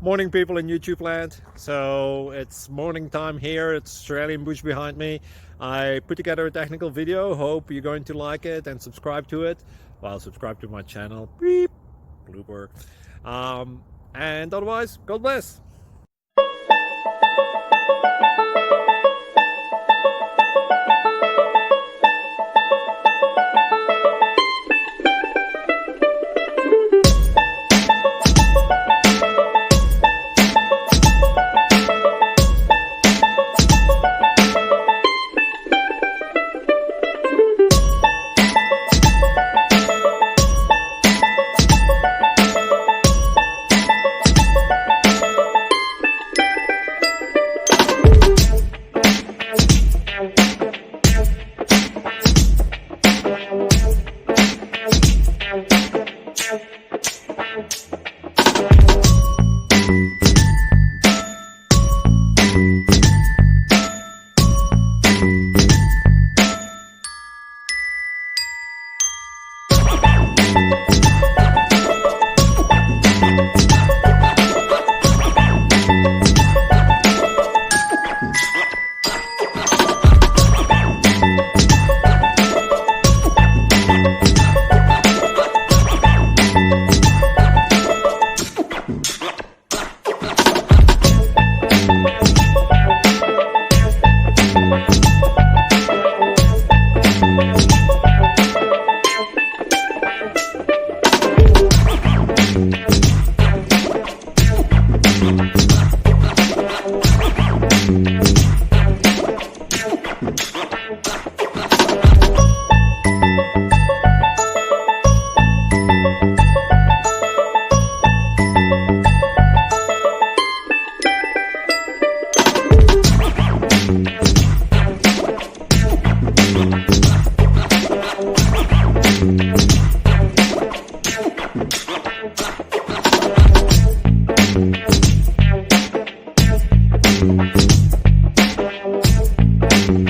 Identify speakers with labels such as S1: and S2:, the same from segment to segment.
S1: Morning, people in YouTube land. So it's morning time here. It's Australian bush behind me. I put together a technical video. Hope you're going to like it and subscribe to it. Well, subscribe to my channel. Beep. Blooper. And otherwise, God bless.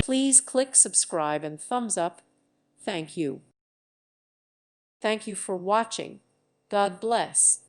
S2: Please click subscribe and thumbs up. Thank you. Thank you for watching. God bless.